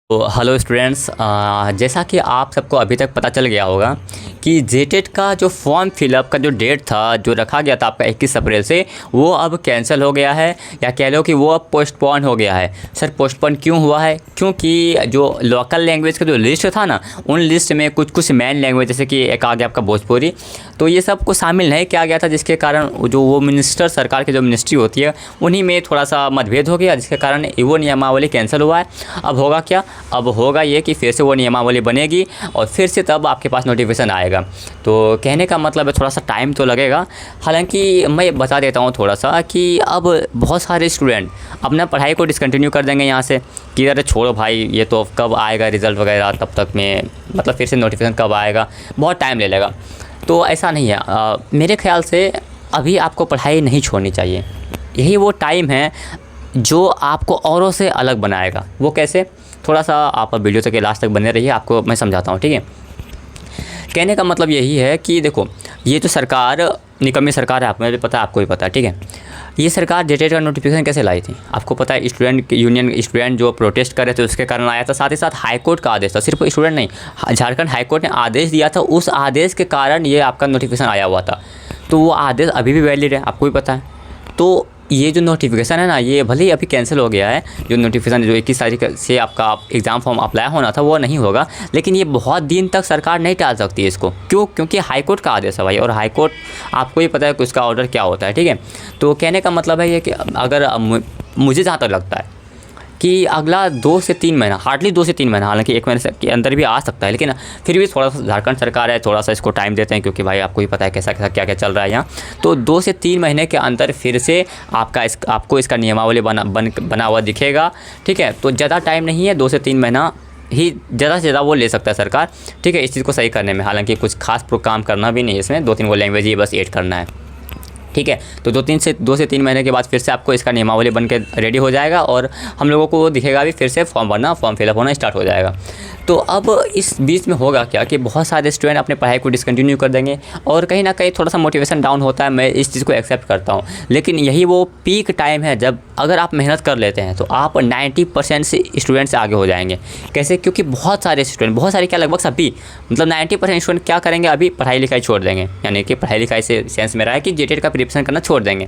तो hello students, जैसा कि आप सबको अभी तक पता चल गया होगा कि जेटेट का जो फॉर्म फिलअप का जो डेट था जो रखा गया था आपका 21 अप्रैल से, वो अब कैंसिल हो गया है या कह लो कि वो अब पोस्टपोन हो गया है। सर पोस्टपोन क्यों हुआ है? क्योंकि जो लोकल लैंग्वेज का जो लिस्ट था ना, उन लिस्ट में कुछ कुछ मेन लैंग्वेज जैसे कि एक आ गया आपका भोजपुरी, तो ये सब को शामिल नहीं किया गया था, जिसके कारण जो वो मिनिस्टर सरकार की जो मिनिस्ट्री होती है उन्हीं में थोड़ा सा मतभेद हो गया, जिसके कारण वो नियमावली कैंसिल हुआ है। अब होगा क्या? अब होगा ये कि फिर से वो नियमावली बनेगी और फिर से तब आपके पास नोटिफिकेशन आएगा। तो कहने का मतलब है थोड़ा सा टाइम तो लगेगा। हालांकि मैं बता देता हूँ थोड़ा सा कि अब बहुत सारे स्टूडेंट अपना पढ़ाई को डिसकंटिन्यू कर देंगे यहाँ से कि अरे छोड़ो भाई, ये तो कब आएगा रिज़ल्ट वगैरह, तब तक में मतलब फिर से नोटिफिकेशन कब आएगा, बहुत टाइम ले लेगा। तो ऐसा नहीं है। मेरे ख्याल से अभी आपको पढ़ाई नहीं छोड़नी चाहिए। यही वो टाइम है जो आपको औरों से अलग बनाएगा। वो कैसे? थोड़ा सा आप वीडियो तक लास्ट तक बने रहिए, आपको मैं समझाता हूँ, ठीक है। कहने का मतलब यही है कि देखो, ये तो सरकार निकम्मी सरकार है, आप मुझे पता है, आपको भी पता है, ठीक है। ये सरकार जेटेट का नोटिफिकेशन कैसे लाई थी? आपको पता है, स्टूडेंट यूनियन स्टूडेंट जो प्रोटेस्ट कर रहे थे उसके कारण आया था। साथ ही साथ हाई कोर्ट का आदेश था, सिर्फ स्टूडेंट नहीं, झारखंड हाई कोर्ट ने आदेश दिया था, उस आदेश के कारण ये आपका नोटिफिकेशन आया हुआ था। तो वो आदेश अभी भी वैलिड है, आपको भी पता है। तो ये जो नोटिफिकेशन है ना, ये भले ही अभी कैंसिल हो गया है, जो नोटिफिकेशन जो 21 तारीख से आपका एग्ज़ाम फॉर्म अप्लाई होना था वो नहीं होगा, लेकिन ये बहुत दिन तक सरकार नहीं टाल सकती है इसको। क्यों? क्योंकि हाई कोर्ट का आदेश है भाई, और हाई कोर्ट आपको ही पता है कि उसका ऑर्डर क्या होता है, ठीक है। तो कहने का मतलब है ये कि अगर मुझे जहाँ तक लगता है कि अगला 2 से 3 महीना, हार्डली 2 से 3 महीना, हालांकि 1 महीने के अंदर भी आ सकता है, लेकिन फिर भी थोड़ा सा झारखंड सरकार है, थोड़ा सा इसको टाइम देते हैं, क्योंकि भाई आपको ही पता है कैसा कैसा क्या क्या चल रहा है यहाँ। तो 2 से 3 महीने के अंदर फिर से आपको इसका नियमावली बना हुआ दिखेगा, ठीक है। तो ज़्यादा टाइम नहीं है, 2 से 3 महीना ही ज़्यादा से ज़्यादा वो ले सकता है सरकार, ठीक है, इस चीज़ को सही करने में। हालांकि कुछ खास काम करना भी नहीं है इसमें, 2-3 वो लैंग्वेज ही बस ऐड करना है, ठीक है। तो 2 से 3 महीने के बाद फिर से आपको इसका नियमावली बन के रेडी हो जाएगा और हम लोगों को दिखेगा भी, फिर से फॉर्म फिलअप होना स्टार्ट हो जाएगा। तो अब इस बीच में होगा क्या कि बहुत सारे स्टूडेंट अपने पढ़ाई को डिसकंटिन्यू कर देंगे और कहीं ना कहीं थोड़ा सा मोटिवेशन डाउन होता है, मैं इस चीज़ को एक्सेप्ट करता हूँ। लेकिन यही वो पीक टाइम है जब अगर आप मेहनत कर लेते हैं तो आप 90% से स्टूडेंट से आगे हो जाएंगे। कैसे? क्योंकि बहुत सारे स्टूडेंट, बहुत सारे क्या, लगभग सभी, मतलब 90% स्टूडेंट क्या करेंगे, अभी पढ़ाई लिखाई छोड़ देंगे। यानी कि पढ़ाई लिखाई से सेंस मेरा है कि जेटेट का प्रिपरेशन करना छोड़ देंगे,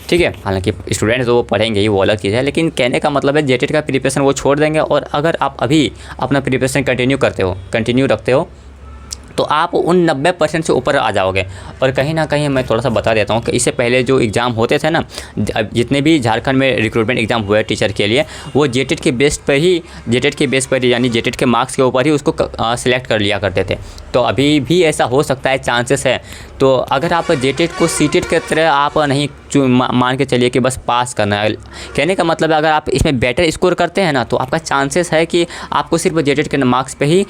ठीक है। हालांकि स्टूडेंट तो वो पढ़ेंगे ही, वो अलग चीज़ है, लेकिन कहने का मतलब है जेटेट का प्रिपरेशन वो छोड़ देंगे। और अगर आप अभी अपना प्रिपरेशन कंटिन्यू रखते हो तो आप उन 90% से ऊपर आ जाओगे। और कहीं ना कहीं मैं थोड़ा सा बता देता हूँ कि इससे पहले जो एग्ज़ाम होते थे ना, जितने भी झारखंड में रिक्रूटमेंट एग्ज़ाम हुए टीचर के लिए, वो जेटेट के बेस पर ही यानी जेटेट के मार्क्स के ऊपर ही उसको सिलेक्ट कर लिया करते थे। तो अभी भी ऐसा हो सकता है, चांसेस है। तो अगर आप जेटेट को सीटेट की तरह आप नहीं मान के चलिए कि बस पास करना है। कहने का मतलब है अगर आप इसमें बेटर स्कोर करते हैं ना, तो आपका चांसेस है कि आपको सिर्फ जेटेट के मार्क्स पे ही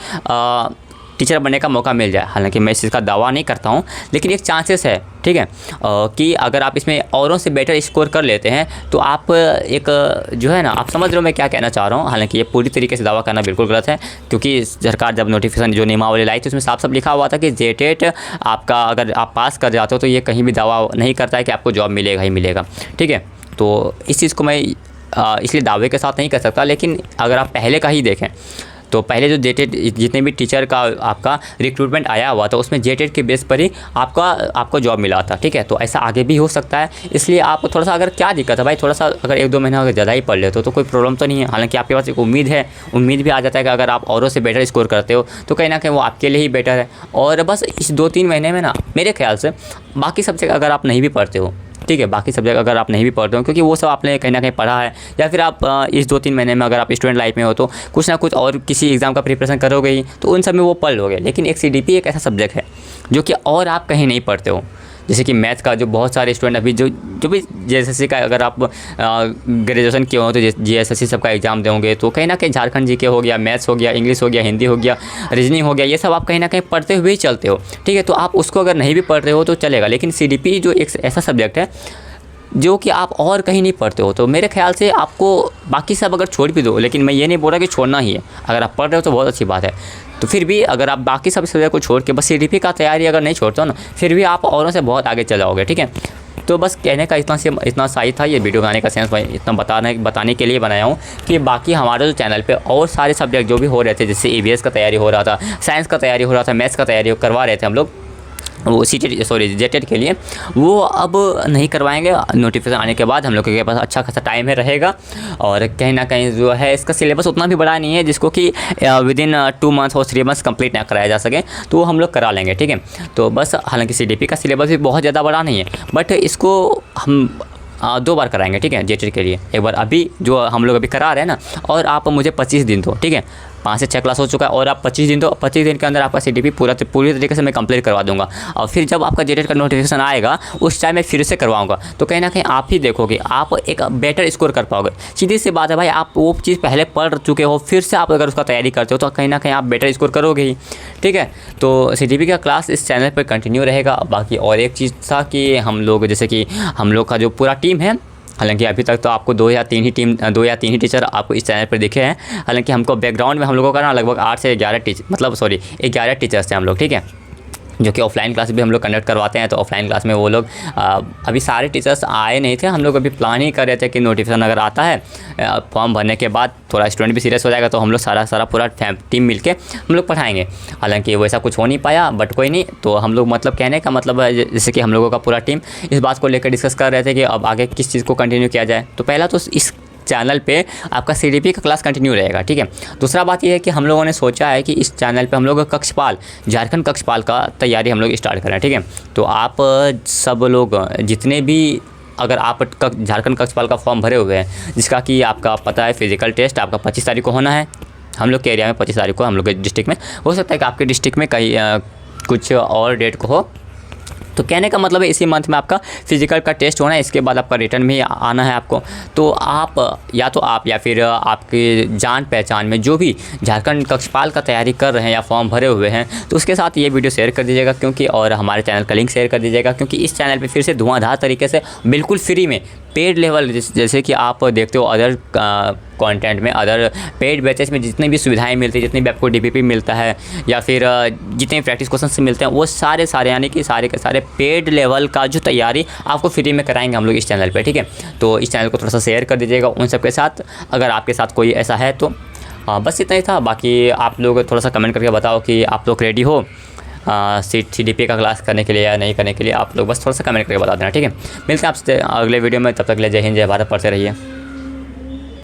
टीचर बनने का मौका मिल जाए। हालांकि मैं इस चीज़ का दावा नहीं करता हूं, लेकिन एक चांसेस है, ठीक है, कि अगर आप इसमें औरों से बेटर स्कोर कर लेते हैं तो आप एक जो है ना, आप समझ रहे हो मैं क्या कहना चाह रहा हूं। हालांकि ये पूरी तरीके से दावा करना बिल्कुल गलत है, क्योंकि सरकार जब नोटिफिकेशन जो नियमावली लाई थी उसमें साफ साफ लिखा हुआ था कि जेटेट आपका अगर आप पास कर जाते हो तो ये कहीं भी दावा नहीं करता है कि आपको जॉब मिलेगा ही मिलेगा, ठीक है। तो इस चीज़ को मैं इसलिए दावे के साथ नहीं कर सकता, लेकिन अगर आप पहले का ही देखें तो पहले जो जेटेट जितने भी टीचर का आपका रिक्रूटमेंट आया हुआ था उसमें जेटेट के बेस पर ही आपको जॉब मिला था, ठीक है। तो ऐसा आगे भी हो सकता है, इसलिए आप थोड़ा सा, अगर क्या दिक्कत है भाई, थोड़ा सा अगर 1-2 महीना अगर ज़्यादा ही पढ़ लेते हो तो कोई प्रॉब्लम तो नहीं है। हालांकि आपके पास एक उम्मीद भी आ जाता है कि अगर आप औरों से बेटर स्कोर करते हो तो कहीं ना कहीं वो आपके लिए ही बेटर है। और बस इस 2-3 महीने में ना, मेरे ख्याल से बाकी सब्जेक्ट अगर आप नहीं भी पढ़ते हो, ठीक है, बाकी सब्जेक्ट अगर आप नहीं भी पढ़ते हो, क्योंकि वो सब आपने कहीं ना कहीं पढ़ा है, या फिर आप इस 2-3 महीने में अगर आप स्टूडेंट लाइफ में हो तो कुछ ना कुछ और किसी एग्ज़ाम का प्रिपरेशन करोगे ही, तो उन सब में वो पढ़ लोगे। लेकिन एक सीडीपी एक ऐसा सब्जेक्ट है जो कि और आप कहीं नहीं पढ़ते हो। जैसे कि मैथ का जो बहुत सारे स्टूडेंट अभी जो भी जेएसएससी का, अगर आप ग्रेजुएशन किए हो तो जेएसएससी सबका एग्ज़ाम दोगे, तो कहीं ना कहीं झारखंड जीके हो गया, मैथ्स हो गया, इंग्लिश हो गया, हिंदी हो गया, रीजनिंग हो गया, ये सब आप कहीं ना कहीं पढ़ते हुए ही चलते हो, ठीक है। तो आप उसको अगर नहीं भी पढ़ रहे हो तो चलेगा। लेकिन सीडीपी जो एक ऐसा सब्जेक्ट है जो कि आप और कहीं नहीं पढ़ते हो, तो मेरे ख्याल से आपको बाकी सब अगर छोड़ भी दो, लेकिन मैं ये नहीं बोल रहा कि छोड़ना ही है, अगर आप पढ़ रहे हो तो बहुत अच्छी बात है। तो फिर भी अगर आप बाकी सब सब्जेक्ट को छोड़ के बस सीडीपी का तैयारी अगर नहीं छोड़ते हो ना, फिर भी आप औरों से बहुत आगे चल जाओगे, ठीक है। तो बस कहने का इतना सही था। ये वीडियो बनाने का सेंस भाई इतना बताने के लिए बनाया हूँ कि बाकी हमारे जो चैनल पे और सारे सब्जेक्ट जो भी हो रहे थे, जैसे EVS का तैयारी हो रहा था, साइंस का तैयारी हो रहा था, मैथ्स का तैयारी करवा रहे थे हम लोग, वो जेटेट के लिए, वो अब नहीं करवाएंगे। नोटिफिकेशन आने के बाद हम लोग के पास अच्छा खासा टाइम है रहेगा। और कहीं ना कहीं जो है इसका सिलेबस उतना भी बड़ा नहीं है जिसको कि विदिन 2 मंथ्स और 3 मंथ्स कंप्लीट ना कराया जा सके, तो वो हम लोग करा लेंगे, ठीक है। तो बस हालांकि CDP का सिलेबस भी बहुत ज़्यादा बड़ा नहीं है, बट इसको हम 2 बार कराएंगे, ठीक है, जेटेट के लिए। एक बार अभी जो हम लोग अभी करा रहे हैं ना, और आप मुझे 25 दिन दो, ठीक है, 5 से 6 क्लास हो चुका है, और आप 25 दिन दो, 25 दिन के अंदर आपका CDP पूरी तरीके से मैं कंप्लीट करवा दूंगा। और फिर जब आपका जेटेट का नोटिफिकेशन आएगा उस टाइम मैं फिर से करवाऊंगा, तो कहीं ना कहीं आप ही देखोगे आप एक बेटर स्कोर कर पाओगे। सीधी सी बात है भाई, आप वो चीज़ पहले पढ़ चुके हो, फिर से आप अगर उसका तैयारी करते हो तो कहीं ना कहीं आप बेटर स्कोर करोगे ही, ठीक है। तो CDP का क्लास इस चैनल पर कंटिन्यू रहेगा। बाकी और एक चीज़ था कि हम लोग, जैसे कि हम लोग का जो पूरा टीम है, हालांकि अभी तक तो आपको 2 या 3 ही टीचर आपको इस चैनल पर दिखे हैं। हालांकि हमको बैकग्राउंड में हम लोगों का ना लगभग 8 से 11 11 टीचर्स हैं हम लोग, ठीक है, जो कि ऑफलाइन क्लास भी हम लोग कंडक्ट करवाते हैं। तो ऑफलाइन क्लास में वो लोग अभी सारे टीचर्स आए नहीं थे। हम लोग अभी प्लान ही कर रहे थे कि नोटिफिकेशन अगर आता है फॉर्म भरने के बाद, थोड़ा स्टूडेंट भी सीरियस हो जाएगा तो हम लोग सारा पूरा टीम मिलके हम लोग पढ़ाएंगे। हालांकि वैसा कुछ हो नहीं पाया, बट कोई नहीं। तो हम लोग मतलब कहने का मतलब है, जैसे कि हम लोगों का पूरा टीम इस बात को लेकर डिस्कस कर रहे थे कि अब आगे किस चीज़ को कंटिन्यू किया जाए। तो पहला तो इस चैनल पे आपका CDP का क्लास कंटिन्यू रहेगा, ठीक है। दूसरा बात ये है कि हम लोगों ने सोचा है कि इस चैनल पे हम लोग कक्षपाल, झारखंड कक्षपाल का तैयारी हम लोग स्टार्ट करें, ठीक है। तो आप सब लोग जितने भी, अगर आप झारखंड कक्षपाल का फॉर्म भरे हुए हैं, जिसका कि आपका पता है फिजिकल टेस्ट आपका 25 तारीख को होना है, हम लोग के एरिया में 25 तारीख को, हम लोग के डिस्ट्रिक्ट में, हो सकता है कि आपके डिस्ट्रिक्ट में कहीं कुछ और डेट को हो। तो कहने का मतलब है इसी मंथ में आपका फिजिकल का टेस्ट होना है, इसके बाद आपका रिटर्न भी आना है आपको। तो आप या फिर आपके जान पहचान में जो भी झारखंड कक्षपाल का तैयारी कर रहे हैं या फॉर्म भरे हुए हैं, तो उसके साथ ये वीडियो शेयर कर दीजिएगा, क्योंकि और हमारे चैनल का लिंक शेयर कर दीजिएगा, क्योंकि इस चैनल पे फिर से धुआंधार तरीके से बिल्कुल फ्री में पेड लेवल, जैसे कि आप देखते हो अदर कंटेंट में, अदर पेड बैचेस में जितनी भी सुविधाएं मिलती है, जितनी भी आपको DPP मिलता है या फिर जितने प्रैक्टिस क्वेश्चन मिलते हैं, वो सारे यानी कि सारे के सारे पेड लेवल का जो तैयारी आपको फ्री में कराएंगे हम लोग इस चैनल पे, ठीक है। तो इस चैनल को थोड़ा सा शेयर कर दीजिएगा उन सब के साथ, अगर आपके साथ कोई ऐसा है तो। बस इतना ही था। बाकी आप लोग थोड़ा सा कमेंट करके बताओ कि आप लोग रेडी हो CDP का क्लास करने के लिए या नहीं करने के लिए। आप लोग बस थोड़ा सा कमेंट करके बता देना, ठीक है। मिलते हैं आपसे अगले वीडियो में, तब तक के लिए जय हिंद जय भारत, पढ़ते रहिए।